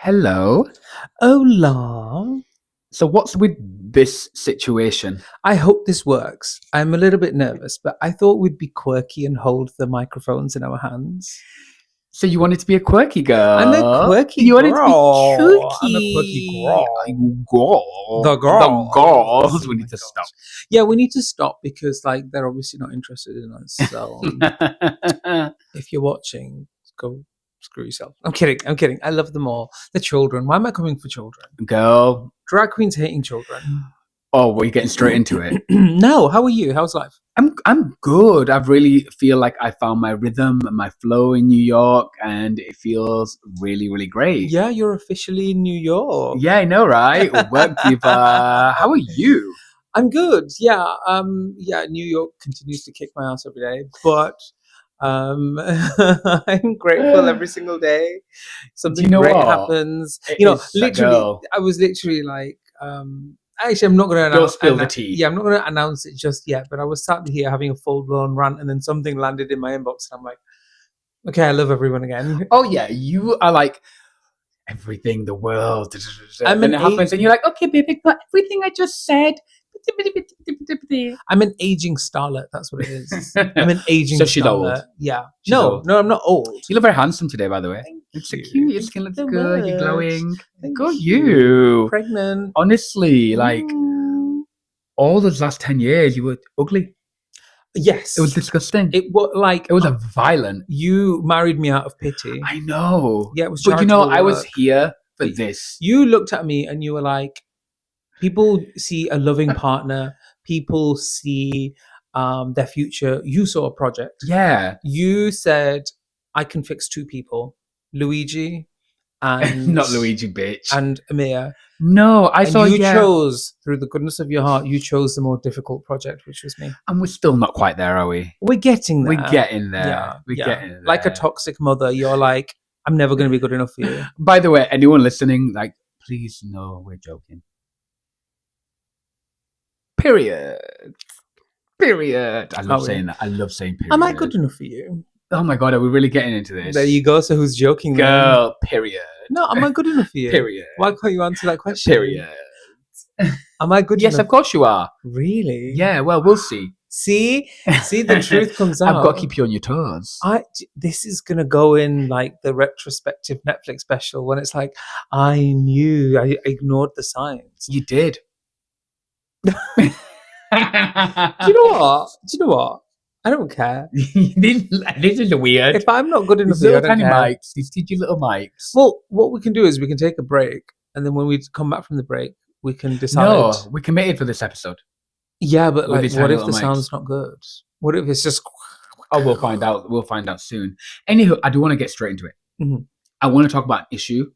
Hello. Hola. So what's with this situation? I hope this works. I'm a little bit nervous, but I thought we'd be quirky and hold the microphones in our hands. So you wanted to be a quirky girl? I'm a quirky You wanted to be girl. kooky. I'm a quirky girl. Girl. The The girls. Oh We my need to gosh. stop. Yeah, we need to stop because they're obviously not interested in us. So if you're watching, go screw yourself. I'm kidding. I love them all. The children. Why am I coming for children? Girl. Drag queens hating children. Oh, we're getting straight into it. No, how are you? How's life? I'm good. I really feel like I found my rhythm and my flow in New York, and it feels really, really great. Yeah, you're officially in New York. Yeah, I know, right? Work diva. How are you? I'm good. Yeah. New York continues to kick my ass every day, but I'm grateful every single day. Something you know great what? happens. It's that Literally, girl. I was literally like, actually, I'm not going to Don't announce. spill the tea. Yeah, I'm not going to announce it just yet. But I was sat here having a full blown rant, and then something landed in my inbox, and I'm like, okay, I love everyone again. Oh yeah, you are like everything, the world. I'm Then an it happens, and you're like, okay, baby, but everything I just said. I'm an aging starlet. That's what it is. I'm an aging So she's starlet. old. Yeah. She's No, old. I'm not old. You look very handsome today, by the way. Thank It's so you. cute. Your Thank skin you looks so good. You're much. glowing. Thank Good you. you. Pregnant. Honestly, like all those last 10 years, you were ugly. Yes. It was disgusting. It was like It was a violent. you married me out of pity. I know. Yeah, it was But you know, charitable I was work. here for this. You looked at me and you were like, people see a loving partner. People see their future. You saw a project. Yeah. You said, I can fix two people, Luigi and Not Luigi, bitch. and Amir. No, I And saw. you Yeah, chose, through the goodness of your heart, you chose the more difficult project, which was me. and we're still not quite there, are we? We're getting there. We're getting there. Yeah, We're yeah. getting there. Like a toxic mother, you're like, I'm never going to be good enough for you. By the way, anyone listening, like, please know we're joking. Period. I love saying that. I love saying period. Am I good enough for you? Oh my god, are we really getting into this? There you go. So who's joking? Girl, period. No, am I good enough for you? Period. Why can't you answer that question? Period. Am I good Yes, enough? of course you are. Really? Yeah, well, we'll see. See, the truth comes out. I've got to keep you on your toes. This is gonna go in like the retrospective Netflix special when it's like, I knew, I ignored the signs. You did. Do you know what? I don't care. This is weird. If I'm not good enough, These little tiny mics. These teeny little mics. Well, what we can do is we can take a break, and then when we come back from the break, we can decide. No, we committed for this episode. Yeah, but like, what if the mics. sound's not good? What if it's just? Oh, we'll find out. We'll find out soon. Anywho, I do want to get straight into it. Mm-hmm. I want to talk about an issue.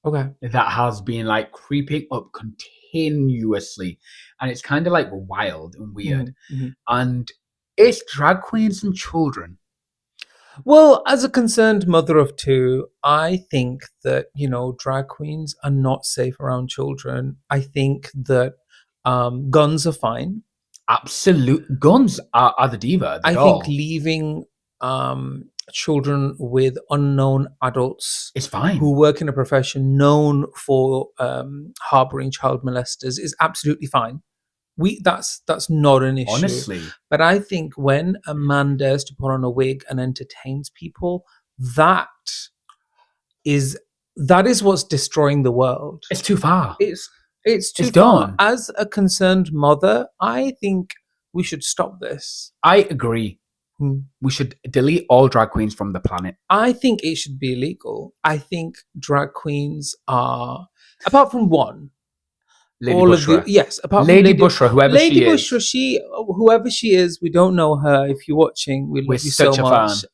Okay. That has been like creeping up continuously, and it's kind of like wild and weird. Mm-hmm. And it's drag queens and children. Well, as a concerned mother of two, I think that, drag queens are not safe around children. I think that guns are fine. Absolute guns are the diva. I think leaving children with unknown adults it's fine who work in a profession known for harboring child molesters is absolutely fine. That's not an issue. Honestly. But I think when a man dares to put on a wig and entertains people, that is what's destroying the world. It's too far. It's too far. Done. As a concerned mother, I think we should stop this. I agree. We should delete all drag queens from the planet. I think it should be illegal. I think drag queens are, apart from one, Lady Bushra. Apart Lady from Lady Bushra, whoever Lady she Bushra, is. whoever she is, we don't know her. If you're watching, we love you so much.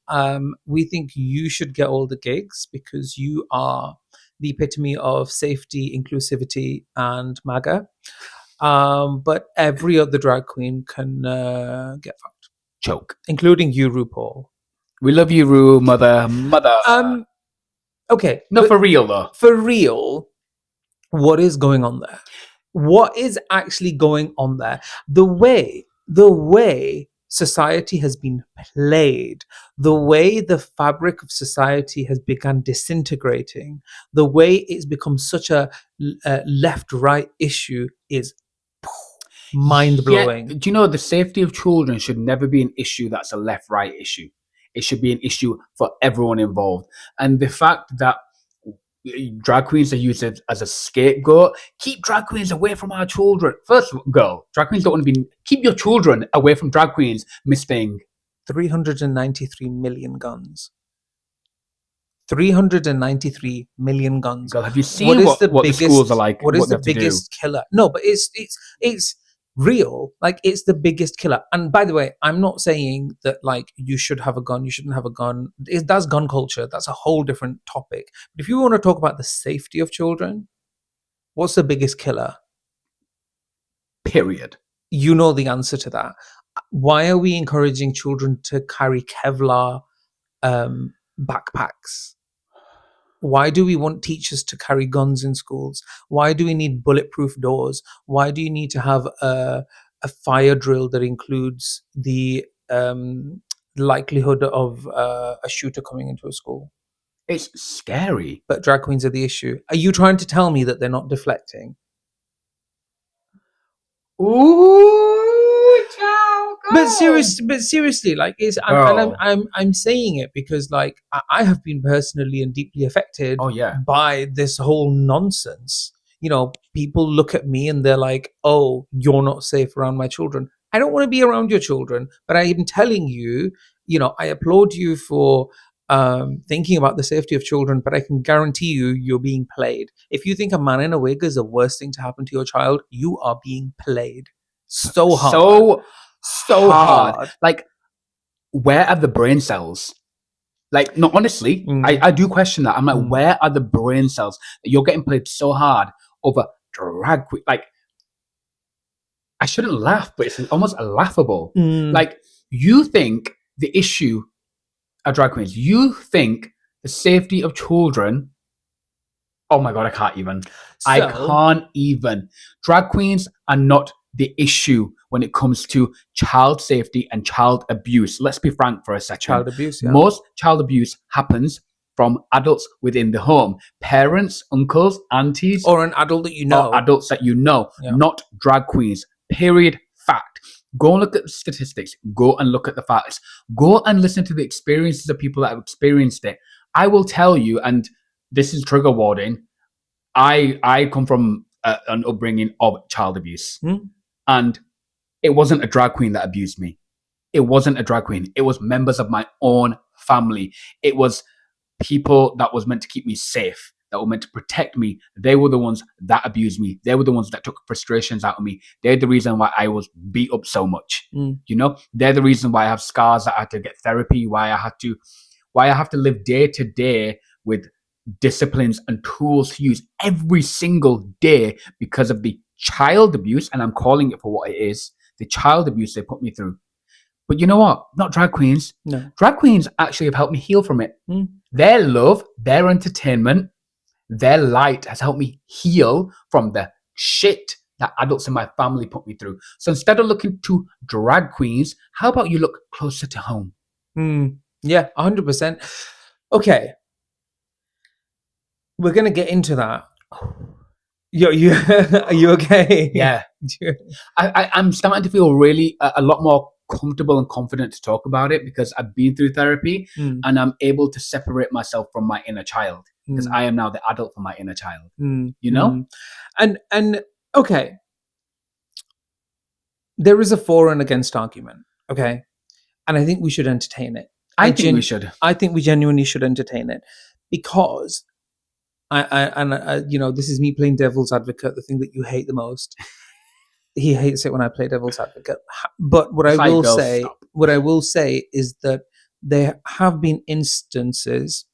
We think you should get all the gigs because you are the epitome of safety, inclusivity, and MAGA. But every other drag queen can get fucked. Choke. Including you, RuPaul. We love you, Ru, mother. Okay. No, for real, though. For real, what is going on there? What is actually going on there? The way society has been played, the way the fabric of society has begun disintegrating, the way it's become such a left-right issue is mind-blowing. Yeah, do you know the safety of children should never be an issue that's a left-right issue. It should be an issue for everyone involved. And the fact that drag queens are used as a scapegoat, keep drag queens away from our children. First, girl, drag queens don't want to be. Keep your children away from drag queens, Miss Thing. 393 million guns. 393 million guns. Girl, have you seen what the schools are like? What is the biggest killer? No, but it's real. Like, it's the biggest killer. And by the way, I'm not saying that like you should have a gun, you shouldn't have a gun. That's gun culture. That's a whole different topic. But if you want to talk about the safety of children, what's the biggest killer? Period. You know the answer to that. Why are we encouraging children to carry Kevlar backpacks? Why do we want teachers to carry guns in schools? Why do we need bulletproof doors? Why do you need to have a fire drill that includes the likelihood of a shooter coming into a school? It's scary. But drag queens are the issue. Are you trying to tell me that they're not deflecting? Ooh, child, but seriously, like I'm saying it because like I have been personally and deeply affected. Oh yeah. By this whole nonsense. You know, people look at me and they're like, "Oh, you're not safe around my children." I don't want to be around your children, but I am telling you, you know, I applaud you for thinking about the safety of children, but I can guarantee you're being played. If you think a man in a wig is the worst thing to happen to your child, you are being played so hard. So hard. Like, where are the brain cells? Like, no, honestly, I do question that. I'm like, where are the brain cells that you're getting played so hard over drag queen? Like, I shouldn't laugh, but it's almost laughable. Like, you think the issue are drag queens. You think the safety of children. Oh my God, I can't even. I can't even. Drag queens are not the issue when it comes to child safety and child abuse. Let's be frank for a second. Child abuse, yeah. Most child abuse happens from adults within the home. Parents, uncles, aunties. Or an adult that you know. Or adults that you know, not drag queens. Period. Fact. Go and look at the statistics. Go and look at the facts. Go and listen to the experiences of people that have experienced it. I will tell you, and this is trigger warning, I come from an upbringing of child abuse. And it wasn't a drag queen that abused me. It wasn't a drag queen. It was members of my own family. It was people that was meant to keep me safe, that were meant to protect me. They were the ones that abused me. They were the ones that took frustrations out of me. They're the reason why I was beat up so much. You know, they're the reason why I have scars, that I had to get therapy, why I have to live day to day with disciplines and tools to use every single day because of the child abuse. And I'm calling it for what it is, the child abuse they put me through. But you know what? Not drag queens. No. Drag queens actually have helped me heal from it. Their love, their entertainment, their light has helped me heal from the shit that adults in my family put me through. So instead of looking to drag queens, how about you look closer to home? Yeah, 100%. Okay. We're going to get into that. Are you okay? Yeah. I'm starting to feel really a lot more comfortable and confident to talk about it because I've been through therapy and I'm able to separate myself from my inner child because I am now the adult for my inner child. You know? And okay. There is a for and against argument, okay? And I think we should entertain it. I think we should. I think we genuinely should entertain it because I you know, this is me playing devil's advocate, the thing that you hate the most. He hates it when I play devil's advocate. But what I will say is that there have been instances,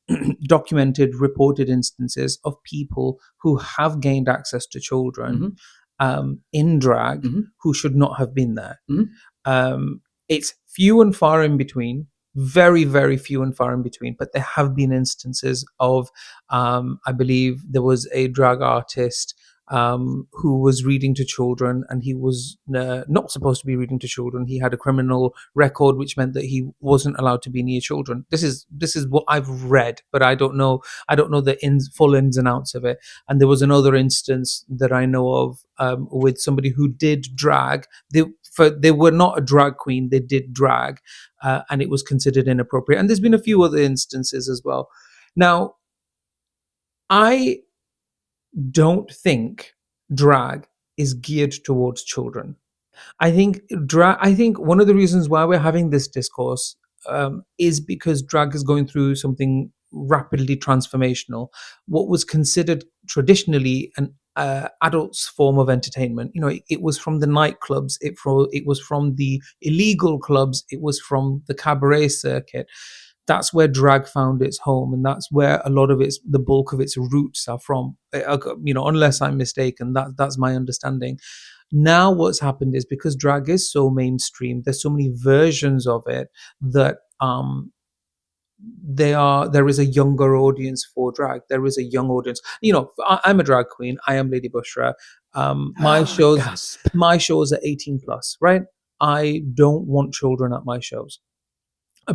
documented, reported instances of people who have gained access to children in drag who should not have been there. It's few and far in between. Very, very few and far in between, but there have been instances of, I believe there was a drag artist who was reading to children, and he was not supposed to be reading to children. He had a criminal record, which meant that he wasn't allowed to be near children. This is what I've read, but I don't know the full ins and outs of it. And there was another instance that I know of with somebody who did drag. They were not a drag queen. They did drag, and it was considered inappropriate. And there's been a few other instances as well. Now, I don't think drag is geared towards children. I think one of the reasons why we're having this discourse is because drag is going through something rapidly transformational. What was considered traditionally an adult's form of entertainment, it was from the nightclubs, it was from the illegal clubs, it was from the cabaret circuit. That's where drag found its home, and that's where a lot of the bulk of its roots are from. Unless I'm mistaken, that's my understanding. Now, what's happened is because drag is so mainstream, there's so many versions of it that there is a younger audience for drag. There is a young audience. I'm a drag queen. I am Lady Bushra. My shows are 18 plus, right? I don't want children at my shows,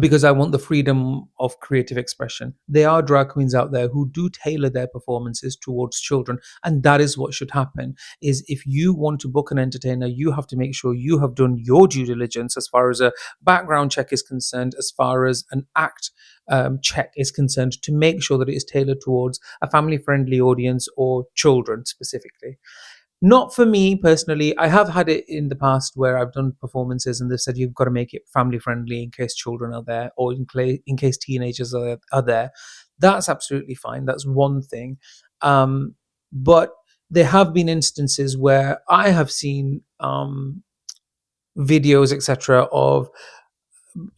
because I want the freedom of creative expression. There are drag queens out there who do tailor their performances towards children, and that is what should happen. Is if you want to book an entertainer, you have to make sure you have done your due diligence as far as a background check is concerned, as far as an act check is concerned, to make sure that it is tailored towards a family-friendly audience or children specifically. Not for me personally. I have had it in the past where I've done performances and they've said you've got to make it family friendly in case children are there, or in case teenagers are there. That's absolutely fine. That's one thing. But there have been instances where I have seen videos, etc., of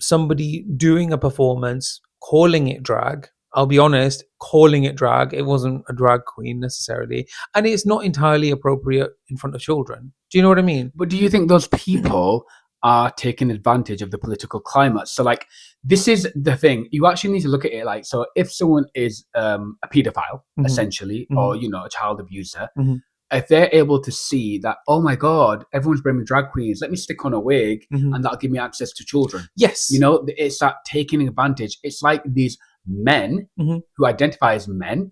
somebody doing a performance, calling it drag. I'll be honest, calling it drag. It wasn't a drag queen necessarily. And it's not entirely appropriate in front of children. Do you know what I mean? But do you think those people are taking advantage of the political climate? So, like, this is the thing. You actually need to look at it like, so if someone is a pedophile, essentially, or, a child abuser, if they're able to see that, oh my God, everyone's bringing drag queens, let me stick on a wig and that'll give me access to children. Yes. It's that taking advantage. It's like these men who identify as men.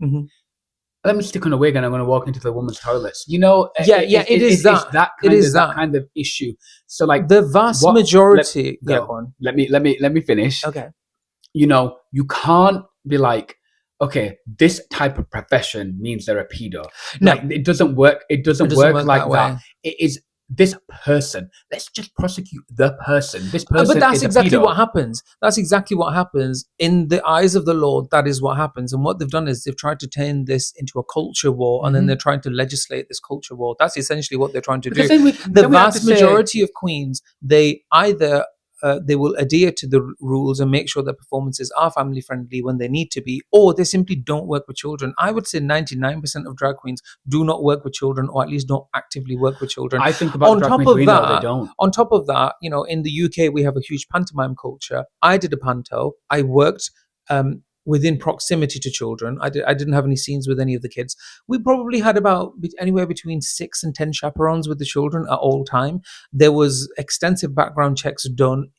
Let me stick on a wig and I'm going to walk into the women's toilets. It is that kind of issue. So, like, the vast majority. Let me finish. Okay. You can't be like, okay, this type of profession means they're a pedo. No, like, it doesn't work. It doesn't work like that. It is this person. Let's just prosecute the person. This person. But that's exactly what happens. That's exactly what happens in the eyes of the law. That is what happens. And what they've done is they've tried to turn this into a culture war, and then they're trying to legislate this culture war. That's essentially what they're trying to do. The vast majority of queens, they either they will adhere to the rules and make sure that performances are family friendly when they need to be, or they simply don't work with children. I would say 99% of drag queens do not work with children, or at least don't actively work with children. I think about drag queens, we know they don't. On top of that, in the UK, we have a huge pantomime culture. I did a panto. I worked within proximity to children. I didn't have any scenes with any of the kids. We probably had about anywhere between 6 and 10 chaperones with the children at all time. There was extensive background checks done,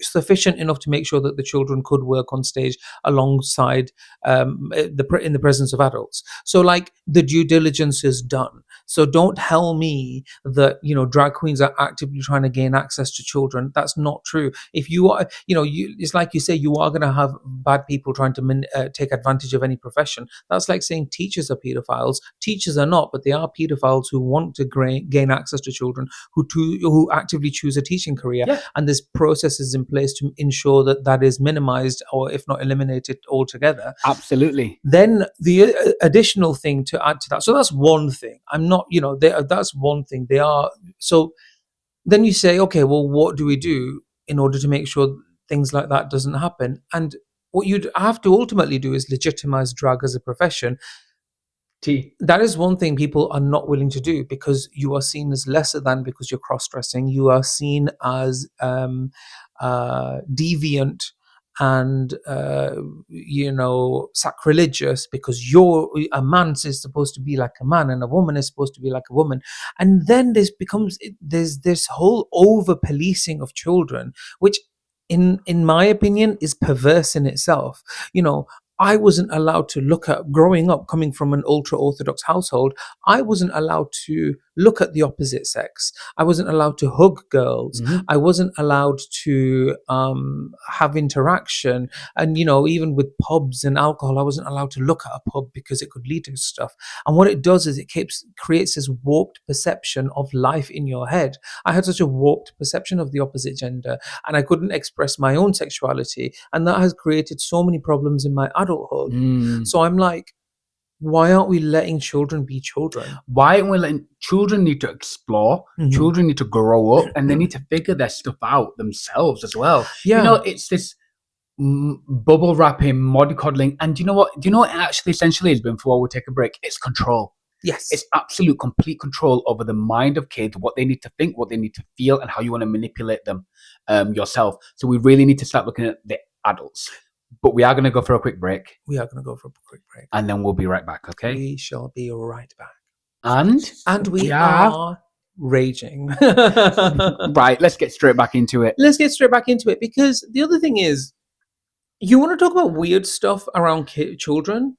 sufficient enough to make sure that the children could work on stage alongside in the presence of adults. So, like, the due diligence is done. So don't tell me that drag queens are actively trying to gain access to children. That's not true. If you are, it's like you say, you are going to have bad people trying to take advantage of any profession. That's like saying teachers are pedophiles. Teachers are not, but they are pedophiles who want to gain access to children, who actively choose a teaching career. Yeah. And there's processes in place to ensure that is minimized, or if not eliminated altogether. Absolutely. Then the additional thing to add to that, so that's one thing. I'm not, that's one thing. They are. So then you say, okay, well, what do we do in order to make sure things like that doesn't happen? And what you'd have to ultimately do is legitimize drag as a profession. That is one thing people are not willing to do, because you are seen as lesser than because you're cross-dressing. You are seen as deviant and sacrilegious, because a man is supposed to be like a man and a woman is supposed to be like a woman. And then there's this whole over policing of children, which in my opinion is perverse in itself. I wasn't allowed to look at, growing up coming from an ultra orthodox household, I wasn't allowed to look at the opposite sex. I wasn't allowed to hug girls. Mm-hmm. I wasn't allowed to have interaction. And, even with pubs and alcohol, I wasn't allowed to look at a pub because it could lead to stuff. And what it does is it creates this warped perception of life in your head. I had such a warped perception of the opposite gender, and I couldn't express my own sexuality. And that has created so many problems in my adulthood. So I'm like, why aren't we letting children be children? Why aren't we letting children need to explore? Mhm. Children need to grow up, and they need to figure their stuff out themselves as well. Yeah. It's this bubble wrapping, mollycoddling, and do you know what it actually essentially is? Before we take a break, it's control. Yes. It's absolute complete control over the mind of kids, what they need to think, what they need to feel, and how you want to manipulate them yourself. So we really need to start looking at the adults. But we are going to go for a quick break. We are going to go for a quick break. And then we'll be right back, okay? We shall be right back. And we are raging. Right, let's get straight back into it. Because the other thing is, you want to talk about weird stuff around children?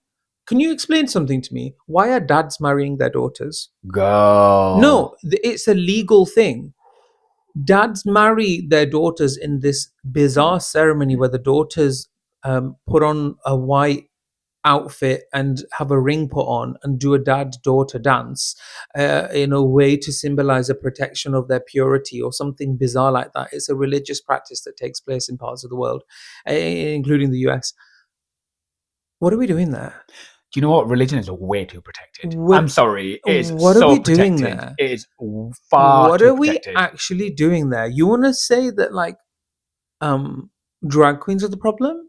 Can you explain something to me? Why are dads marrying their daughters? Go. No, it's a legal thing. Dads marry their daughters in this bizarre ceremony where the daughters put on a white outfit and have a ring put on and do a dad-daughter dance in a way to symbolize a protection of their purity or something bizarre like that. It's a religious practice that takes place in parts of the world, including the US. What are we doing there? Do you know what? Religion is way too protected. I'm sorry. It is what so are we protected. doing there? It is far what too are protected. we actually doing there? You want to say that drag queens are the problem?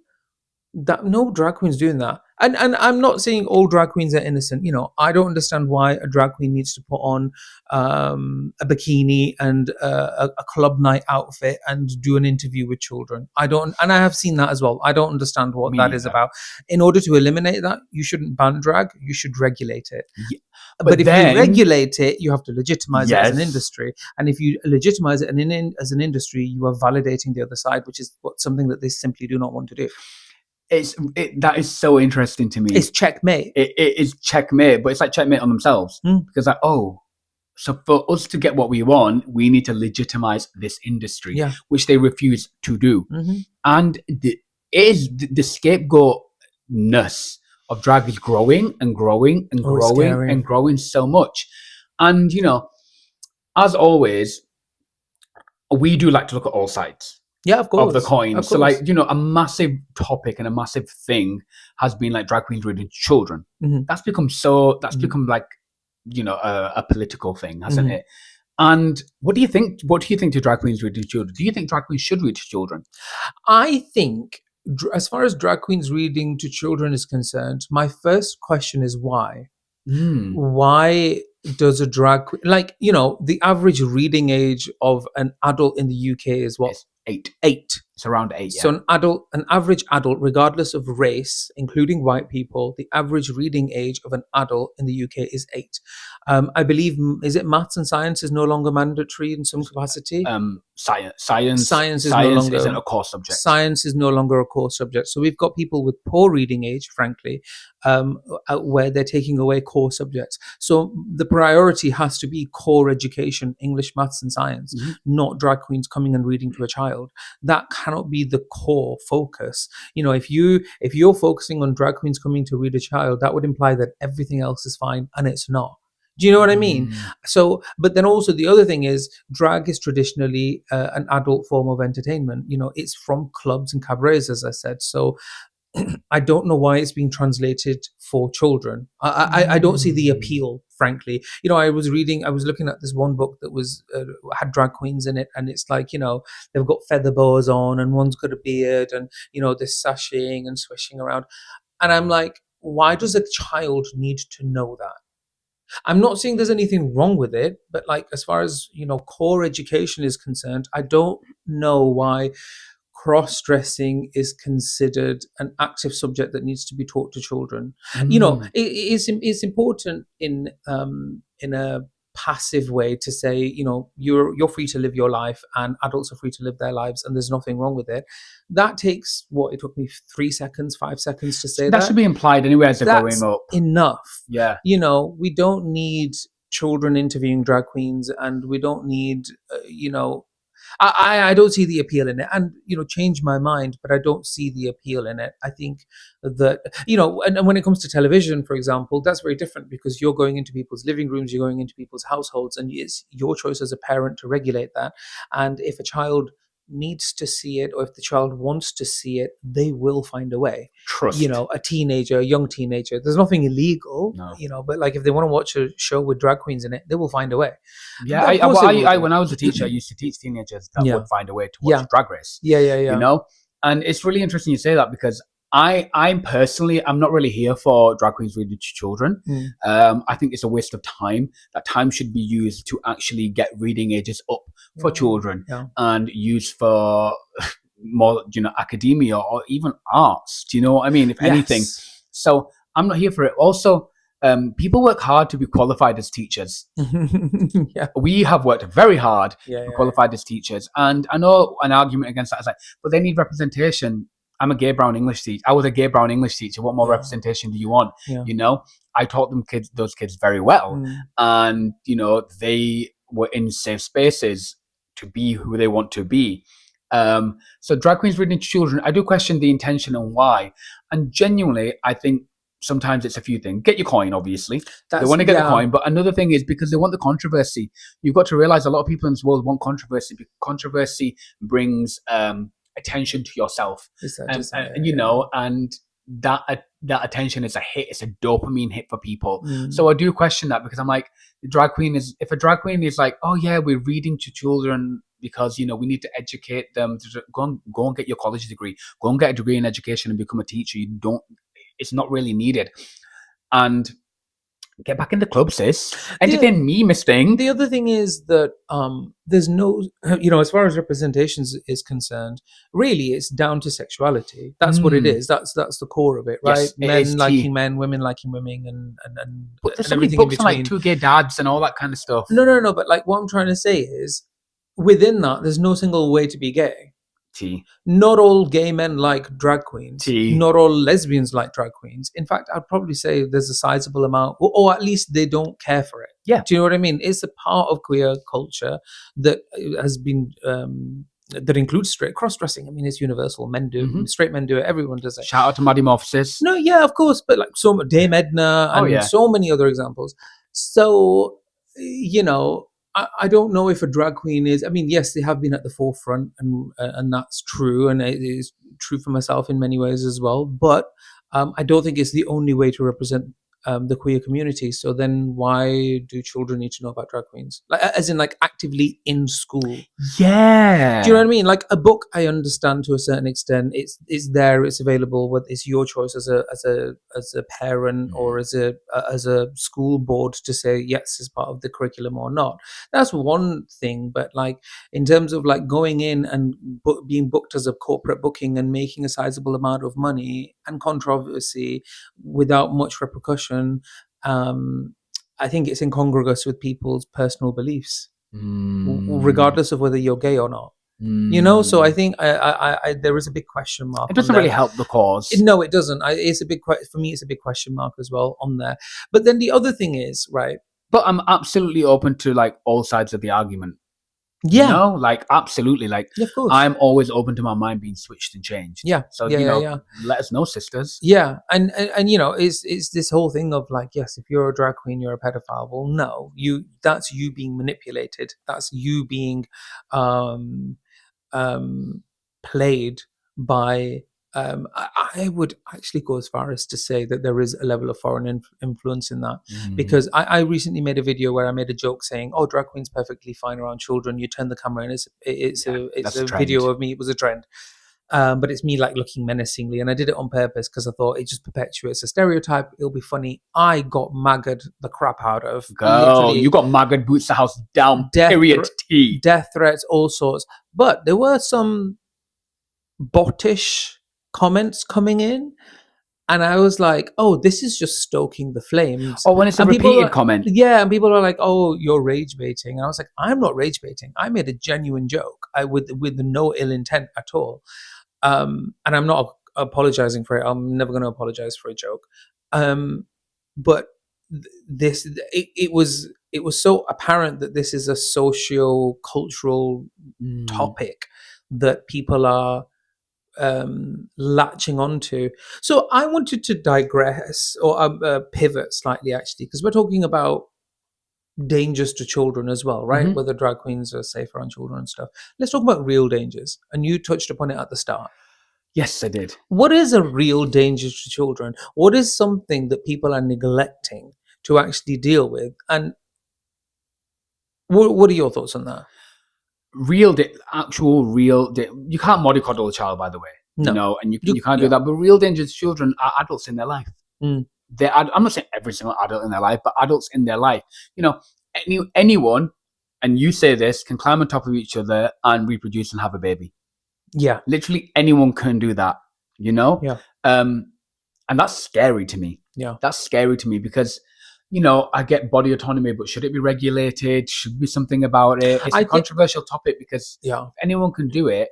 That no drag queen's doing that. And I'm not saying all drag queens are innocent. I don't understand why a drag queen needs to put on a bikini and a club night outfit and do an interview with children. I have seen that as well. I don't understand what that is about. In order to eliminate that, you shouldn't ban drag. You should regulate it. Yeah. But if you regulate it, you have to legitimize it as an industry. And if you legitimize it as an industry, you are validating the other side, which is something that they simply do not want to do. That is so interesting to me. It's checkmate. It is checkmate, but it's like checkmate on themselves. Because so for us to get what we want, we need to legitimize this industry, which they refuse to do. Mm-hmm. And the scapegoatness of drag is growing and growing and growing and growing so much. And, as always, we do like to look at all sides. Yeah, of course. Of the coin. So, a massive topic and a massive thing has been like drag queens reading to children. Mm-hmm. That's become become like, a political thing, hasn't it? And what do you think? What do you think to drag queens reading to children? Do you think drag queens should read to children? I think, as far as drag queens reading to children is concerned, my first question is why? Why does a drag queen, the average reading age of an adult in the UK is what? It's 8. 8. It's around 8. Yeah. So an average adult, regardless of race, including white people, the average reading age of an adult in the UK is 8. I believe, is it maths and science is no longer mandatory in some capacity? Science isn't a core subject. Science is no longer a core subject. So we've got people with poor reading age, frankly, where they're taking away core subjects. So the priority has to be core education, English, maths, and science, not drag queens coming and reading to a child. That cannot be the core focus. If you're focusing on drag queens coming to read a child, that would imply that everything else is fine, and it's not. Do you know what I mean? So, but then also the other thing is, drag is traditionally an adult form of entertainment. It's from clubs and cabarets, as I said. So I don't know why it's being translated for children. I don't see the appeal, frankly. I was looking at this one book that was had drag queens in it, and it's like, they've got feather boas on, and one's got a beard, and they're sashing and swishing around, and I'm like, why does a child need to know that? I'm not saying there's anything wrong with it, but as far as core education is concerned, I don't know why cross-dressing is considered an active subject that needs to be taught to children. It's important in a passive way to say, you're free to live your life and adults are free to live their lives and there's nothing wrong with it. That takes it took me 3 seconds, 5 seconds to say that. That should be implied anyway as they're growing up. Enough. Yeah. We don't need children interviewing drag queens, and we don't need I don't see the appeal in it, and change my mind, but I don't see the appeal in it. I think that and when it comes to television, for example, that's very different, because you're going into people's living rooms, you're going into people's households, and it's your choice as a parent to regulate that. And if a child needs to see it, or if the child wants to see it, they will find a way. Trust. A young teenager, there's nothing illegal. No. But like if they want to watch a show with drag queens in it, they will find a way. Yeah, when I was a teacher, I used to teach teenagers that would find a way to watch Drag Race. Yeah. And it's really interesting you say that, because I'm personally, I'm not really here for drag queens reading to children. I think it's a waste of time. That time should be used to actually get reading ages up for children and used for more, academia or even arts. Do you know what I mean? If anything. So I'm not here for it. Also, people work hard to be qualified as teachers. We have worked very hard to be qualified as teachers. And I know an argument against that is like, but they need representation. I'm a gay brown English teacher. I was a gay brown English teacher. What more representation do you want? I taught those kids very well. And, they were in safe spaces to be who they want to be. So drag queens reading to children, I do question the intention and why. And genuinely, I think sometimes it's a few things. Get your coin, obviously. They want to get the coin. But another thing is because they want the controversy. You've got to realize a lot of people in this world want controversy. Because controversy brings attention to yourself. And that attention is a hit. It's a dopamine hit for people. So I do question that, because I'm like, if a drag queen is like, oh yeah, we're reading to children because we need to educate them, go and get your college degree, go and get a degree in education and become a teacher. It's not really needed. And get back in the club, sis. Entertain me, Miss Thing. The other thing is that there's no, as far as representations is concerned, really it's down to sexuality. That's what it is. That's the core of it, right? Yes, men liking men, women liking women, and but there's and so many everything books in on between. like two gay dads and all that kind of stuff. No. But like what I'm trying to say is, within that, there's no single way to be gay. Not all gay men like drag queens. Not all lesbians like drag queens. In fact, I'd probably say there's a sizable amount, or at least they don't care for it. Yeah. Do you know what I mean? It's a part of queer culture that has been that includes straight cross-dressing. I mean, it's universal. Men do, straight men do it. Everyone does it. Shout out to Maddie Morphosis. No, yeah, of course, but like Dame Edna and so many other examples. So I don't know if a drag queen is. I mean, yes, they have been at the forefront, and that's true, and it is true for myself in many ways as well. But I don't think it's the only way to represent the queer community. So then, why do children need to know about drag queens? Like, as in, like actively in school? Yeah. Do you know what I mean? Like a book, I understand to a certain extent. It's there. It's available. But it's your choice as a parent or as a school board to say yes as part of the curriculum or not. That's one thing. But like in terms of like going in and being booked as a corporate booking and making a sizable amount of money and controversy without much repercussion. I think it's incongruous with people's personal beliefs, regardless of whether you're gay or not. So I think I there is a big question mark. It doesn't really help the cause. No, it doesn't. It's a big for me. It's a big question mark as well on there. But then the other thing is, right? But I'm absolutely open to like all sides of the argument. Yeah. Like absolutely. Like of course. I'm always open to my mind being switched and changed. Yeah. So let us know, sisters. Yeah. And it's this whole thing of like, yes, if you're a drag queen, you're a pedophile. Well, no, that's you being manipulated. That's you being played by I would actually go as far as to say that there is a level of foreign influence in that, because I recently made a video where I made a joke saying, "Oh, drag queen's perfectly fine around children. You turn the camera and it's a video of me. It was a trend, but it's me like looking menacingly, and I did it on purpose because I thought it just perpetuates a stereotype. It'll be funny. I got magged the crap out of. Girl, you got magged, boots the house down. Period. Death threats, all sorts. But there were some bottish comments coming in. And I was like, oh, this is just stoking the flames. Or when it's a and repeated comment. Yeah, and people are like, oh, you're rage baiting. And I was like, I'm not rage baiting. I made a genuine joke with no ill intent at all. And I'm not apologizing for it. I'm never going to apologize for a joke. But it was so apparent that this is a socio-cultural topic that people are latching onto. So I wanted to digress or pivot slightly, actually, because we're talking about dangers to children as well, right? Whether drag queens are safer on children and stuff. Let's talk about real dangers. And you touched upon it at the start. Yes, I did. What is a real danger to children? What is something that people are neglecting to actually deal with? And what are your thoughts on that? You can't mollycoddle a child, by the way. No. You know, and you can't do that. But real dangerous children are adults in their life. I'm not saying every single adult in their life, but adults in their life. You know, anyone, and you say this, can climb on top of each other and reproduce and have a baby. Yeah. Literally anyone can do that, you know? Yeah. And that's scary to me. Yeah. That's scary to me because, you know, I get body autonomy, but should it be regulated? Should be something about it? It's a controversial topic because if anyone can do it,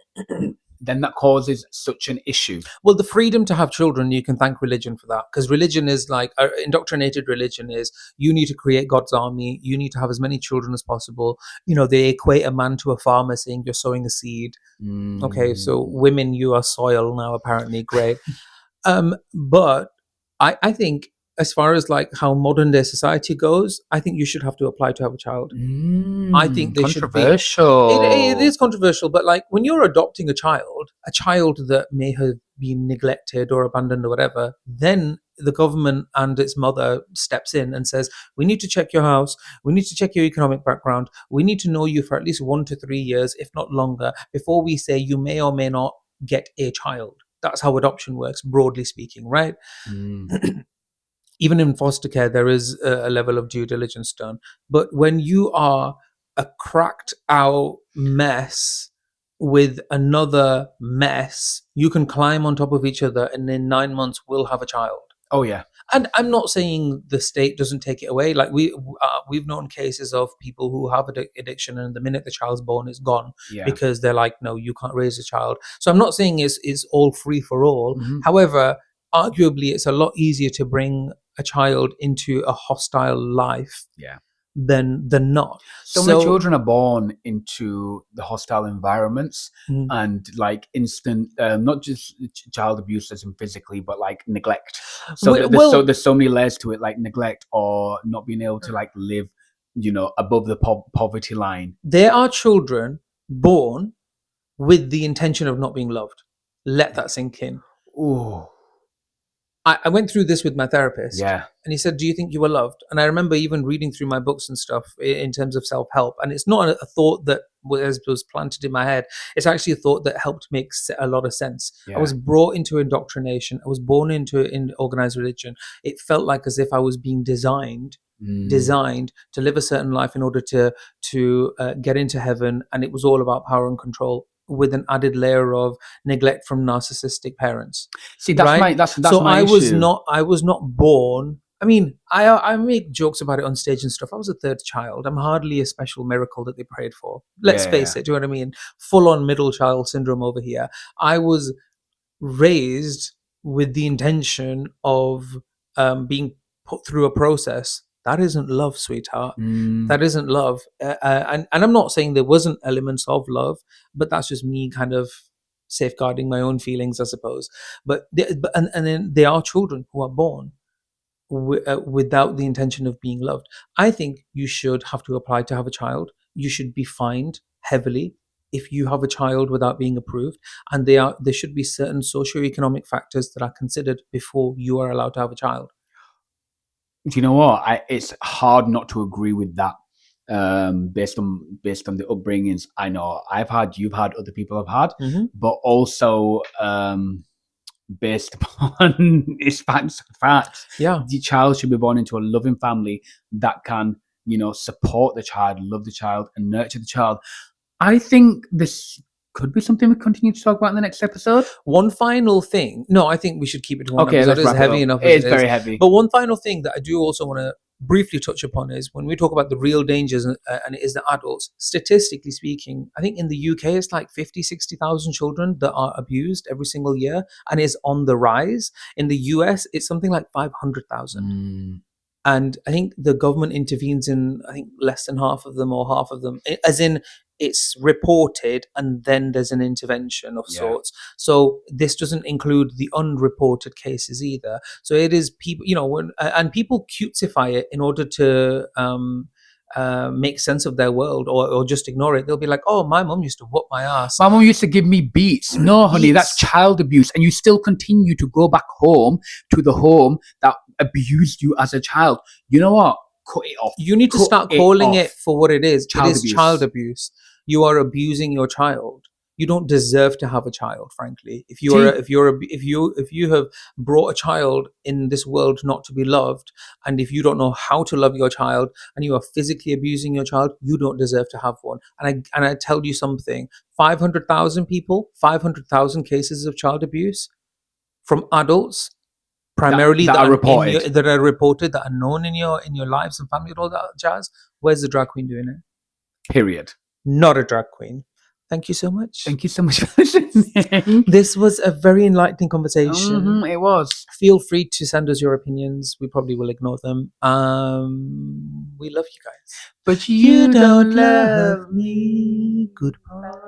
then that causes such an issue. Well, the freedom to have children, you can thank religion for that, because religion is like, indoctrinated religion is, you need to create God's army, you need to have as many children as possible. You know, they equate a man to a farmer, saying you're sowing a seed. Okay, so women, you are soil now, apparently. Great. But I think, as far as like how modern day society goes, I think you should have to apply to have a child. I think they should be. It is controversial, but like when you're adopting a child that may have been neglected or abandoned or whatever, then the government and its mother steps in and says, we need to check your house, we need to check your economic background, we need to know you for at least 1 to 3 years, if not longer, before we say you may or may not get a child. That's how adoption works, broadly speaking, right? Even in foster care, there is a level of due diligence done. But when you are a cracked out mess with another mess, you can climb on top of each other and in 9 months will have a child. Oh, yeah. And I'm not saying the state doesn't take it away. Like we've known cases of people who have addiction, and the minute the child's born, it's gone because they're like, no, you can't raise a child. So I'm not saying it's all free for all. However, arguably, it's a lot easier to bring a child into a hostile life than not. So many children are born into the hostile environments and like instant, not just child abuse as in physically, but like neglect. So there's so many layers to it, like neglect or not being able to like live, you know, above the poverty line. There are children born with the intention of not being loved. Let that sink in. Ooh. I went through this with my therapist. Yeah. And he said, do you think you were loved? And I remember even reading through my books and stuff in terms of self-help. And it's not a thought that was planted in my head. It's actually a thought that helped make a lot of sense. Yeah. I was brought into indoctrination. I was born into organized religion. It felt like as if I was being designed to live a certain life in order to get into heaven. And it was all about power and control, with an added layer of neglect from narcissistic parents. See, that's right? that's so my issue. I was not born. I mean, I make jokes about it on stage and stuff. I was a third child. I'm hardly a special miracle that they prayed for. Let's face it. Do you know what I mean? Full on middle child syndrome over here. I was raised with the intention of being put through a process. That isn't love, sweetheart. That isn't love. And I'm not saying there wasn't elements of love, but that's just me kind of safeguarding my own feelings, I suppose. But then there are children who are born without the intention of being loved. I think you should have to apply to have a child. You should be fined heavily if you have a child without being approved. And there should be certain socioeconomic factors that are considered before you are allowed to have a child. Do you know what? It's hard not to agree with that. Based on the upbringings I know I've had, you've had, other people have had, but also based upon its facts. Yeah, the child should be born into a loving family that can, you know, support the child, love the child, and nurture the child. I think this could be something we continue to talk about in the next episode. One final thing. No, I think we should keep it to one Okay, episode. let's It's wrap it heavy up. enough. It is very heavy. But one final thing that I do also want to briefly touch upon is when we talk about the real dangers, and it is the adults, statistically speaking, I think in the UK it's like 50, 60,000 children that are abused every single year and is on the rise. In the US, it's something like 500,000. And I think the government intervenes in, I think, less than half of them, as in it's reported and then there's an intervention of sorts. So this doesn't include the unreported cases either. So it is people, and people cutesify it in order to make sense of their world or just ignore it. They'll be like, oh, my mum used to whoop my ass. My mum used to give me beats. No, honey, that's child abuse. And you still continue to go back home to the home that abused you as a child. You know what? Cut it off. You need to start calling it for what it is. Child it is abuse. Child abuse. You are abusing your child. You don't deserve to have a child, frankly. If you have brought a child in this world not to be loved, and if you don't know how to love your child, and you are physically abusing your child, you don't deserve to have one. And I tell you something: 500,000 people, 500,000 cases of child abuse from adults, primarily that are reported, that are known in your lives and family and all that jazz. Where's the drag queen doing it? Period. Not a drag queen. Thank you so much. Thank you so much for listening. This was a very enlightening conversation. It was. Feel free to send us your opinions. We probably will ignore them. We love you guys. But you don't love me. Goodbye.